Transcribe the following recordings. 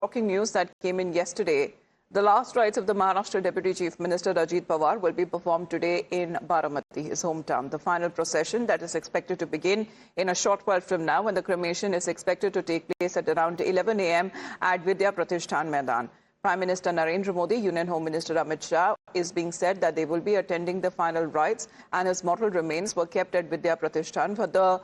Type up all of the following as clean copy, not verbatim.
Shocking news that came in yesterday. The last rites of the Maharashtra Deputy Chief Minister Ajit Pawar will be performed today in Baramati, his hometown. The final procession that is expected to begin in a short while from now, and the cremation is expected to take place at around 11 a.m. at Vidya Pratishthan Maidan. Prime Minister Narendra Modi, Union Home Minister Amit Shah is being said that they will be attending the final rites, and his mortal remains were kept at Vidya Pratishthan for the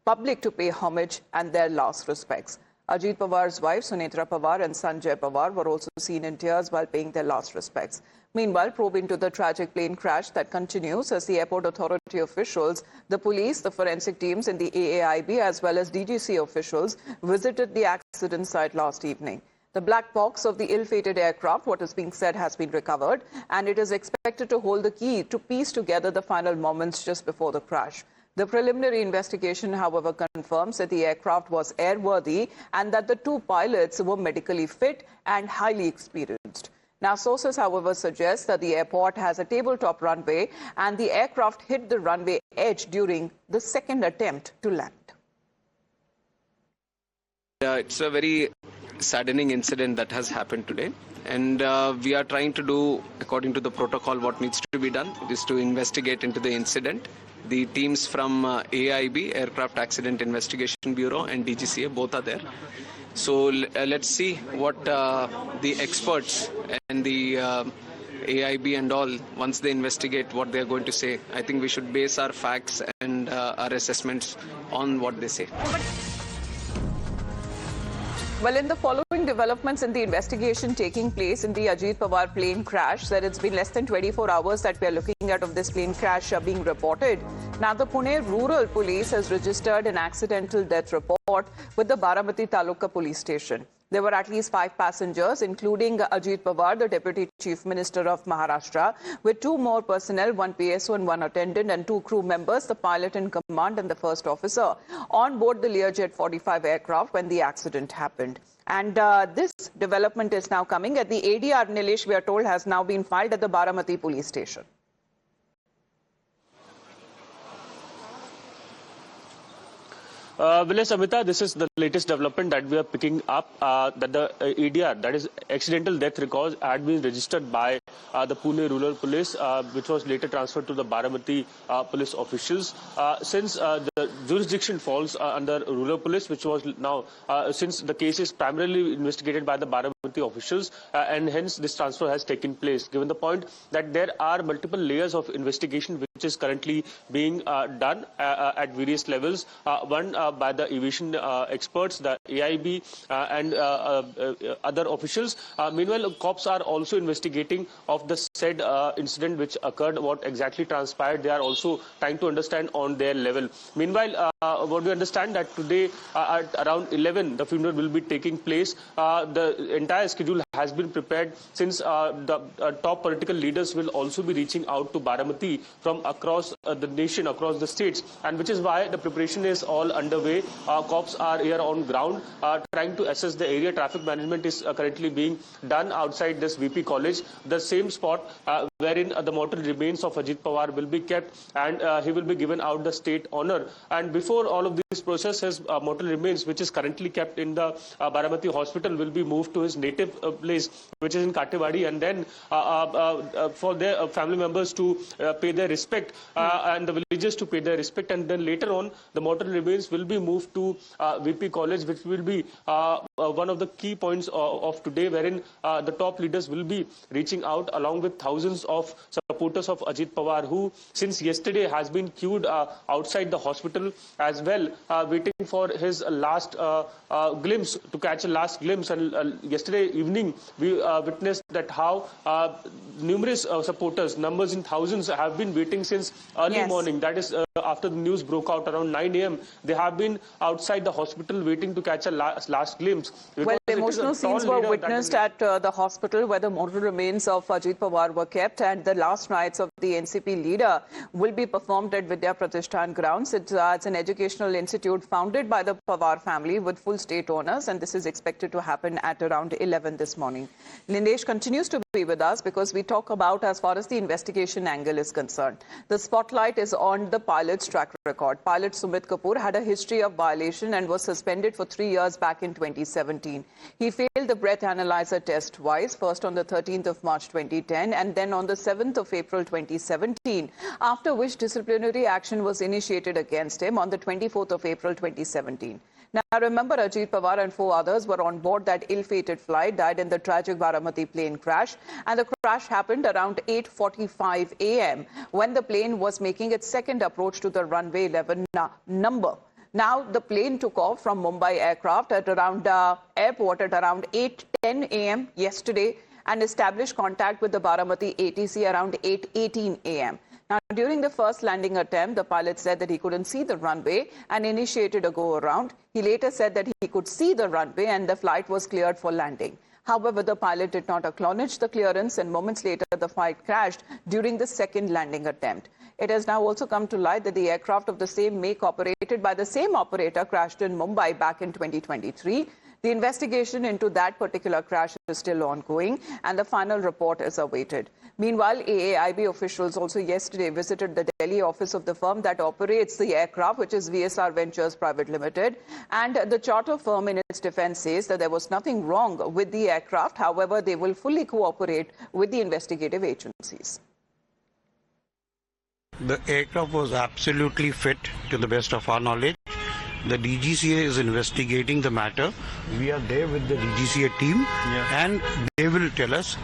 public to pay homage and their last respects. Ajit Pawar's wife, Sunetra Pawar, and son Jay Pawar were also seen in tears while paying their last respects. Meanwhile, probe into the tragic plane crash that continues as the airport authority officials, the police, the forensic teams and the AAIB, as well as DGCA officials, visited the accident site last evening. The black box of the ill-fated aircraft, what is being said, has been recovered, and it is expected to hold the key to piece together the final moments just before the crash. The preliminary investigation, however, confirms that the aircraft was airworthy and that the two pilots were medically fit and highly experienced. Now, sources, however, suggest that the airport has a tabletop runway and the aircraft hit the runway edge during the second attempt to land. It's a very saddening incident that has happened today. And we are trying to do, according to the protocol, what needs to be done. It is to investigate into the incident. The teams from AIB, Aircraft Accident Investigation Bureau, and DGCA, both are there. So let's see what the experts and the AIB and all, once they investigate, what they're going to say. I think we should base our facts and our assessments on what they say. Well, in the following developments in the investigation taking place in the Ajit Pawar plane crash, that it's been less than 24 hours that we are looking at of this plane crash being reported. Now, the Pune Rural Police has registered an accidental death report with the Baramati Taluka Police Station. There were at least 5 passengers, including Ajit Pawar, the Deputy Chief Minister of Maharashtra, with 2 more personnel, 1 PSO and 1 attendant, and 2 crew members, the pilot in command and the first officer, on board the Learjet 45 aircraft when the accident happened. And this development is now coming at the ADR, Nilesh, we are told, has now been filed at the Baramati police station. Amita, this is the latest development that we are picking up, that the ADR, that is accidental death record, had been registered by the Pune Rural Police, which was later transferred to the Baramati police officials. Since the jurisdiction falls under Rural Police, which was now, since the case is primarily investigated by the Baramati officials, and hence this transfer has taken place, given the point that there are multiple layers of investigation which is currently being done at various levels. One by the aviation experts, the AIB and other officials. Meanwhile, cops are also investigating of the said incident which occurred, what exactly transpired. They are also trying to understand on their level. Meanwhile, what we understand that today at around 11, the funeral will be taking place. The entire schedule has been prepared, since the top political leaders will also be reaching out to Baramati from across the nation, across the states, and which is why the preparation is all underway. Cops are here on ground trying to assess the area. Traffic management is currently being done outside this VP college, the same spot wherein the mortal remains of Ajit Pawar will be kept, and he will be given out the state honor. And before all of this process, his mortal remains, which is currently kept in the Baramati hospital, will be moved to his native place, which is in Katewadi, and then for their family members to pay their respect and the villagers to pay their respect, and then later on the mortal remains will be moved to VP College, which will be one of the key points of today, wherein the top leaders will be reaching out along with thousands of supporters of Ajit Pawar, who since yesterday has been queued outside the hospital as well, waiting for his last glimpse, to catch a last glimpse. And yesterday evening we witnessed that how numerous supporters, numbers in thousands, have been waiting since early morning. That is after the news broke out around 9 a.m. They have been outside the hospital waiting to catch a last glimpse. Well, emotional scenes were witnessed at the hospital where the mortal remains of Ajit Pawar were kept, and the last rites of the NCP leader will be performed at Vidya Pratishthan grounds. It's an educational institute founded by the Pawar family with full state owners, and this is expected to happen at around 11 this morning. Lindesh continues to be with us because we talk about as far as the investigation angle is concerned. The spotlight is on the pilot's track record. Pilot Sumit Kapoor had a history of violation and was suspended for 3 years back in 2017. He failed the breath analyzer test twice, first on the 13th of March 2010 and then on the 7th of April 2017, after which disciplinary action was initiated against him on the 24th of April 2017. Now, remember, Ajit Pawar and 4 others were on board that ill-fated flight, died in the tragic Baramati plane crash. And the crash happened around 8:45 a.m. when the plane was making its second approach to the runway 11 number. Now, the plane took off from Mumbai aircraft at around airport at around 8:10 a.m. yesterday and established contact with the Baramati ATC around 8:18 a.m. Now, during the first landing attempt, the pilot said that he couldn't see the runway and initiated a go-around. He later said that he could see the runway and the flight was cleared for landing. However, the pilot did not acknowledge the clearance, and moments later, the flight crashed during the second landing attempt. It has now also come to light that the aircraft of the same make operated by the same operator crashed in Mumbai back in 2023. The investigation into that particular crash is still ongoing, and the final report is awaited. Meanwhile, AAIB officials also yesterday visited the Delhi office of the firm that operates the aircraft, which is VSR Ventures Private Limited. And the charter firm in its defense says that there was nothing wrong with the aircraft. However, they will fully cooperate with the investigative agencies. The aircraft was absolutely fit to the best of our knowledge. The DGCA is investigating the matter. We are there with the DGCA team, and they will tell us.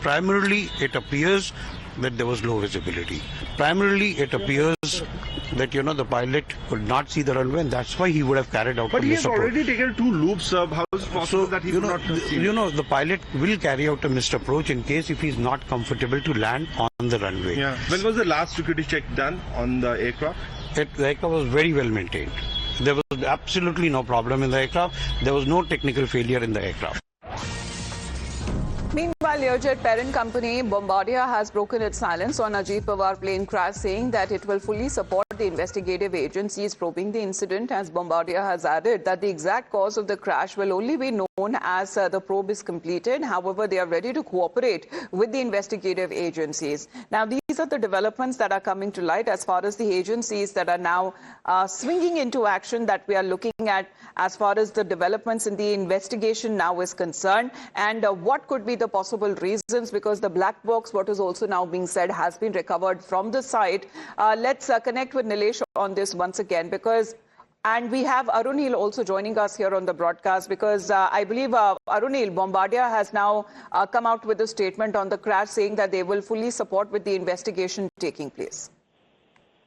Primarily, it appears that there was low visibility. Primarily, it appears that, the pilot could not see the runway, and that's why he would have carried out But a he has misapproach. already taken 2 loops. How is it possible that he could not see? The pilot will carry out a missed approach in case if he's not comfortable to land on the runway. Yeah. When was the last security check done on the aircraft? The aircraft was very well maintained. There was absolutely no problem in the aircraft. There was no technical failure in the aircraft. Meanwhile, Learjet parent company Bombardier has broken its silence on Ajit Pawar plane crash, saying that it will fully support the investigative agencies probing the incident, as Bombardier has added that the exact cause of the crash will only be known as the probe is completed. However, they are ready to cooperate with the investigative agencies. Now, these are the developments that are coming to light as far as the agencies that are now swinging into action that we are looking at as far as the developments in the investigation now is concerned, and what could be the possible reasons, because the black box, what is also now being said, has been recovered from the site. Let's connect with Nilesh on this once again, and we have Arunil also joining us here on the broadcast, because I believe Arunil, Bombardier has now come out with a statement on the crash saying that they will fully support with the investigation taking place.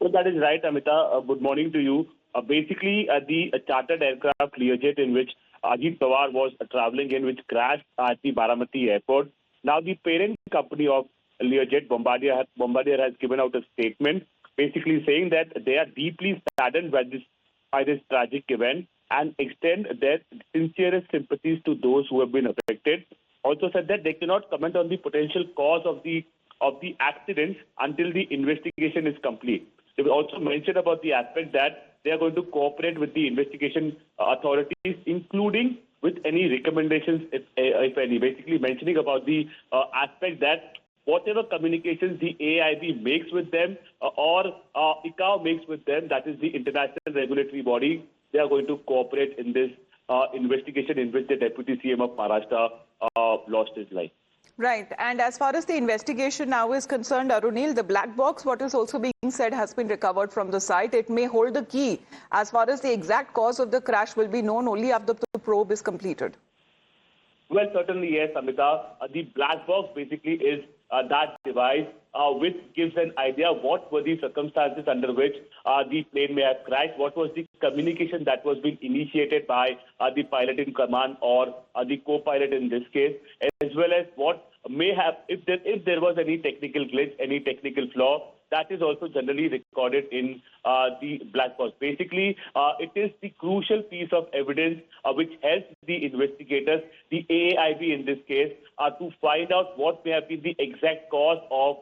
So that is right, Amita. Good morning to you. Basically, the chartered aircraft Learjet in which Ajit Pawar was traveling in, which crashed at the Baramati airport. Now, the parent company of Learjet, Bombardier, has given out a statement basically saying that they are deeply saddened by this tragic event and extend their sincerest sympathies to those who have been affected. Also said that they cannot comment on the potential cause of the accidents until the investigation is complete. They will also mention about the aspect that they are going to cooperate with the investigation authorities, including with any recommendations, if any. Basically mentioning about the aspect that whatever communications the AIB makes with them or ICAO makes with them, that is the international regulatory body, they are going to cooperate in this investigation in which the Deputy CM of Maharashtra lost his life. Right. And as far as the investigation now is concerned, Arunil, the black box, what is also being said, has been recovered from the site. It may hold the key as far as the exact cause of the crash will be known only after the probe is completed. Well, certainly, yes, Amita. The black box basically is that device which gives an idea what were the circumstances under which the plane may have crashed, what was the communication that was being initiated by the pilot in command or the co-pilot in this case, as well as what may have, if there was any technical glitch, any technical flaw, that is also generally recorded in the black box. Basically, it is the crucial piece of evidence which helps the investigators, the AAIB in this case, to find out what may have been the exact cause of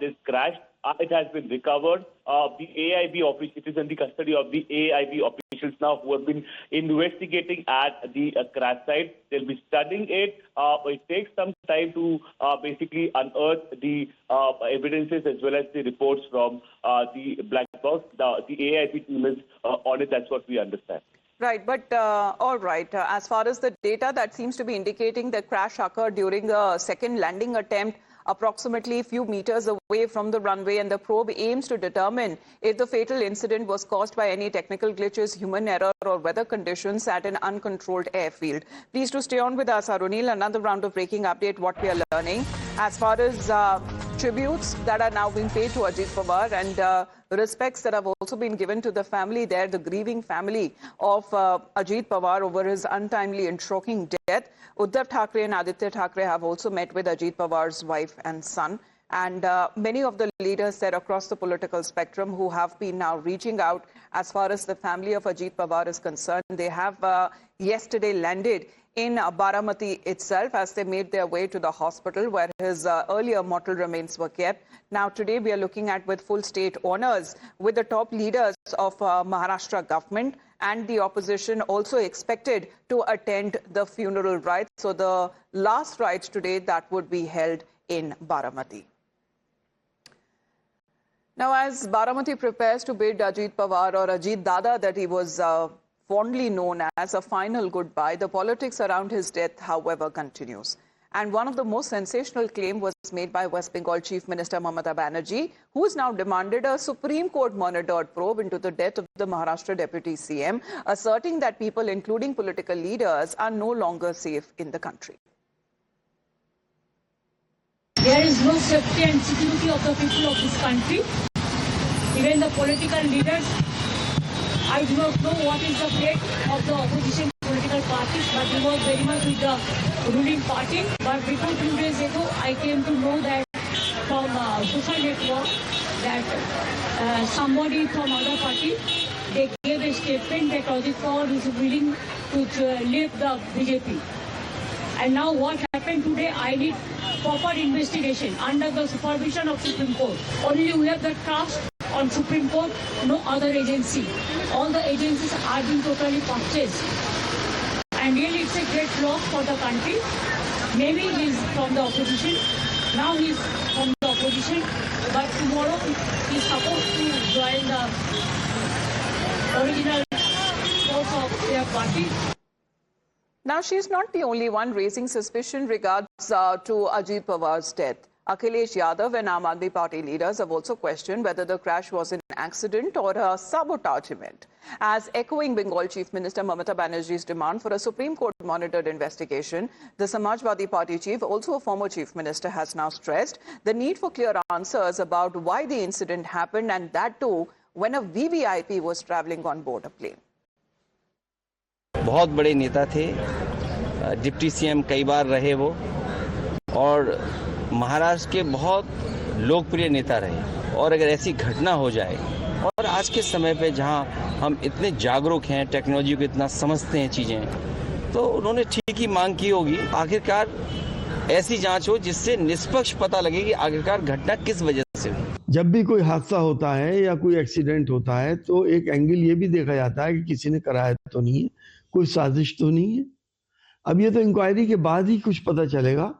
this crash. it has been recovered. The AIB office, it is in the custody of the AIB officials now who have been investigating at the crash site. They'll be studying it. It takes some time to basically unearth the evidences as well as the reports from the black box. The AIB team is on it. That's what we understand. Right, but all right. As far as the data, that seems to be indicating the crash occurred during a second landing attempt approximately a few meters away from the runway, and the probe aims to determine if the fatal incident was caused by any technical glitches, human error or weather conditions at an uncontrolled airfield. Please do stay on with us, Arunil. Another round of breaking update, what we are learning. As far as tributes that are now being paid to Ajit Pawar and respects that have also been given to the family there, the grieving family of Ajit Pawar over his untimely and shocking death. Uddhav Thackeray and Aditya Thackeray have also met with Ajit Pawar's wife and son. And many of the leaders there across the political spectrum who have been now reaching out as far as the family of Ajit Pawar is concerned. They have yesterday landed in Baramati itself as they made their way to the hospital where his earlier mortal remains were kept. Now today we are looking at with full state honours with the top leaders of Maharashtra government and the opposition also expected to attend the funeral rites. So the last rites today that would be held in Baramati. Now as Baramati prepares to bid Ajit Pawar or Ajit Dada that he was fondly known as a final goodbye, the politics around his death, however, continues. And one of the most sensational claims was made by West Bengal Chief Minister Mamata Banerjee, who has now demanded a Supreme Court monitored probe into the death of the Maharashtra Deputy CM, asserting that people, including political leaders, are no longer safe in the country. There is no safety and security of the people of this country. Even the political leaders, I do not know what is the fate of the opposition political parties, but we work very much with the ruling party. But before 2 days ago, I came to know that from social network that somebody from other party, they gave a statement that Ajit Pawar is willing to leave the BJP. And now what happened today, I need proper investigation under the supervision of Supreme Court. Only we have the trust on Supreme Court, no other agency. All the agencies are being totally purchased. And really it's a great loss for the country. Maybe he is from the opposition. Now he is from the opposition. But tomorrow he is supposed to join the original force of their party. Now, she's not the only one raising suspicion regards to Ajit Pawar's death. Akhilesh Yadav and Aam Aadmi Party leaders have also questioned whether the crash was an accident or a sabotage event. As echoing Bengal Chief Minister Mamata Banerjee's demand for a Supreme Court monitored investigation, the Samajwadi Party chief, also a former chief minister, has now stressed the need for clear answers about why the incident happened, and that too when a VVIP was travelling on board a plane. बहुत बड़े नेता थे, deputy CM कई बार रहे वो, और महाराष्ट्र के बहुत लोकप्रिय नेता रहे। और अगर ऐसी घटना हो जाए, और आज के समय पे जहां हम इतने जागरूक हैं, टेक्नोलॉजी को इतना समझते हैं चीजें, तो उन्होंने ठीक ही मांग की होगी। आखिरकार ऐसी जांच हो जिससे निष्पक्ष पता लगे कि आखिरकार घटना किस वजह से हुई। जब भी कोई हादसा होता है या कोई एक्सीडेंट होता है तो एक एंगल ये भी देखा जाता है कि किसी ने कराया तो नहीं है, कोई साजिश तो नहीं है। अब ये तो इंक्वायरी के बाद ही कुछ पता चलेगा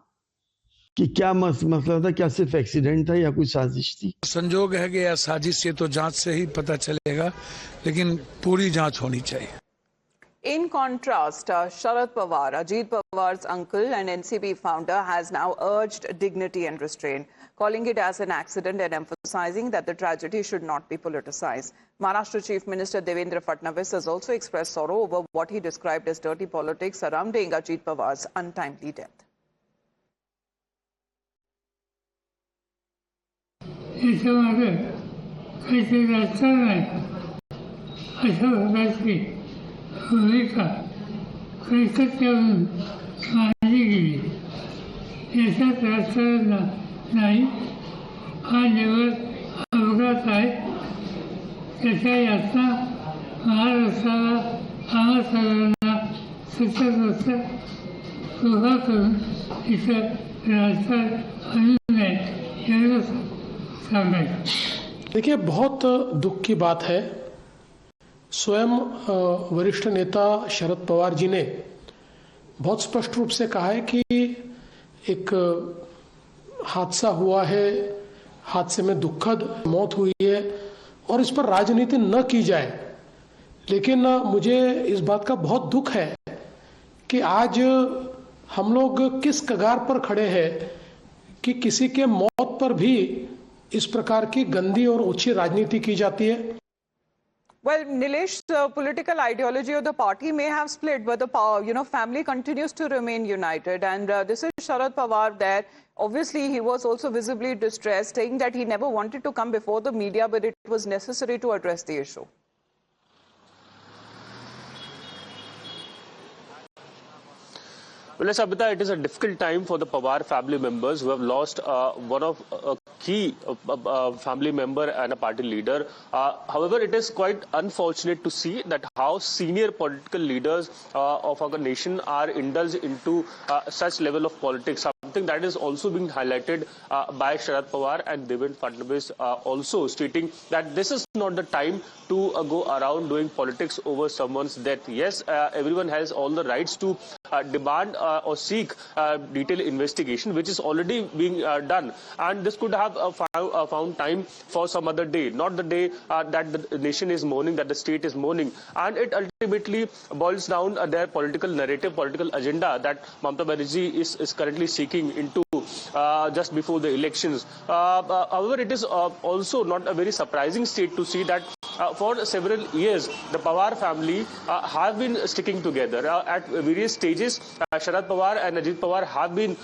कि क्या मसला था, क्या सिर्फ एक्सीडेंट था या कोई साजिश थी। संजोग है कि या साजिश, ये तो जांच से ही पता चलेगा, लेकिन पूरी जांच होनी चाहिए। In contrast, Sharad Pawar, Ajit Pawar's uncle and NCP founder, has now urged dignity and restraint, calling it as an accident and emphasizing that the tragedy should not be politicized. Maharashtra Chief Minister Devendra Fadnavis has also expressed sorrow over what he described as dirty politics surrounding Ajit Pawar's untimely death. भूमिका मानली गेली, याच्यात राजकारण नाही। हा निवड अपघात आहे, त्याच्या यातना महाराष्ट्राला, आम्हा सर्वांना सतत उभा करून इथं राजकारण आणू नये एवढं समय। देखिए, बहुत दुख की बात है, स्वयं वरिष्ठ नेता शरद पवार जी ने बहुत स्पष्ट रूप से कहा है कि एक हादसा हुआ है, हादसे में दुखद मौत हुई है और इस पर राजनीति न की जाए। लेकिन मुझे इस बात का बहुत दुख है कि आज हम लोग किस कगार पर खड़े हैं कि किसी के मौत पर भी इस प्रकार की गंदी और ऊंची राजनीति की जाती है। Well, Nilesh, the political ideology of the party may have split, but the family continues to remain united. And this is Sharad Pawar there. Obviously, he was also visibly distressed, saying that he never wanted to come before the media, but it was necessary to address the issue. Well, yes, Abhita, it is a difficult time for the Pawar family members who have lost one of a key family member and a party leader. However, it is quite unfortunate to see that how senior political leaders of our nation are indulged into such level of politics. Something that is also being highlighted by Sharad Pawar and Devendra Fadnavis, also stating that this is not the time to go around doing politics over someone's death. Yes, everyone has all the rights to demand or seek detailed investigation, which is already being done, and this could have found time for some other day, not the day that the nation is mourning, that the state is mourning. And it ultimately boils down their political narrative, political agenda that Mamata Banerjee is currently seeking into just before the elections. However, it is also not a very surprising state to see that for several years the Pawar family have been sticking together at various stages. Sharad Pawar and Ajit Pawar have been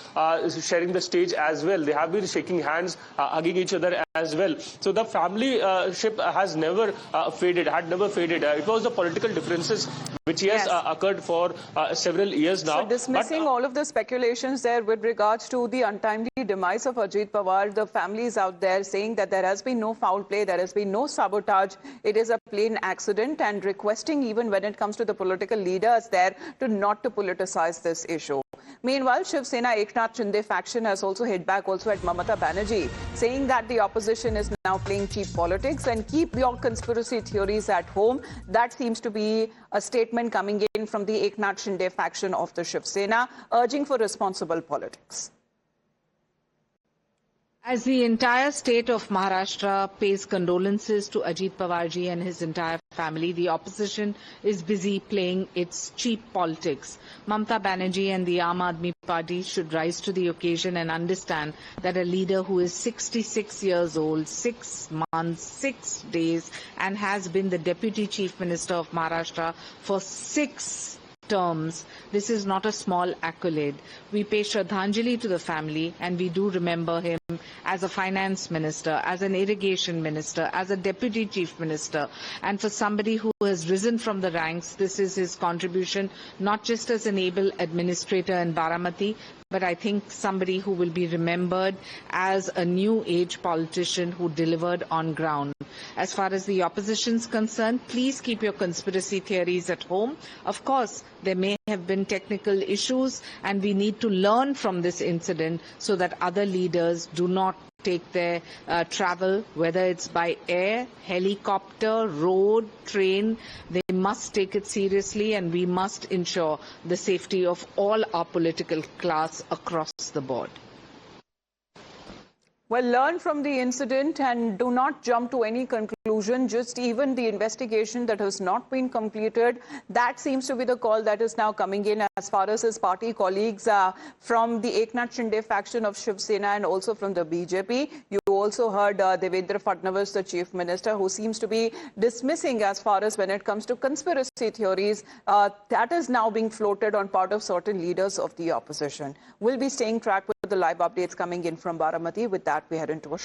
sharing the stage as well. They have been shaking hands, hugging each other as well. So the family ship has never faded, had never faded. It was the political differences which has occurred for several years now. So dismissing all of the speculations there with regards to the untimely demise of Ajit Pawar, the family is out there saying that there has been no foul play, there has been no sabotage, it is a plain accident, and requesting, even when it comes to the political leaders there, to not to politicize this issue. Meanwhile, Shiv Sena Eknath Shinde faction has also hit back also at Mamata Banerjee, saying that the opposition is now playing cheap politics and keep your conspiracy theories at home. That seems to be a statement coming in from the Eknath Shinde faction of the Shiv Sena, urging for responsible politics. As the entire state of Maharashtra pays condolences to Ajit Pawarji and his entire family, the opposition is busy playing its cheap politics. Mamata Banerjee and the Aam Aadmi Party should rise to the occasion and understand that a leader who is 66 years old, 6 months, 6 days, and has been the Deputy Chief Minister of Maharashtra for 6 terms, this is not a small accolade. We pay Shraddhanjali to the family, and we do remember him as a finance minister, as an irrigation minister, as a deputy chief minister. And for somebody who has risen from the ranks, this is his contribution, not just as an able administrator in Baramati, but I think somebody who will be remembered as a new age politician who delivered on ground. As far as the opposition is concerned, please keep your conspiracy theories at home. Of course, there may have been technical issues, and we need to learn from this incident so that other leaders do not take their travel, whether it's by air, helicopter, road, train. They must take it seriously, and we must ensure the safety of all our political class across the board. Well, learn from the incident and do not jump to any conclusion. Just even the investigation that has not been completed, that seems to be the call that is now coming in as far as his party colleagues from the Eknath Shinde faction of Shiv Sena and also from the BJP. You also heard Devendra Fadnavis, the chief minister, who seems to be dismissing as far as when it comes to conspiracy theories that is now being floated on part of certain leaders of the opposition. We'll be staying track with the live updates coming in from Baramati. With that, we head into a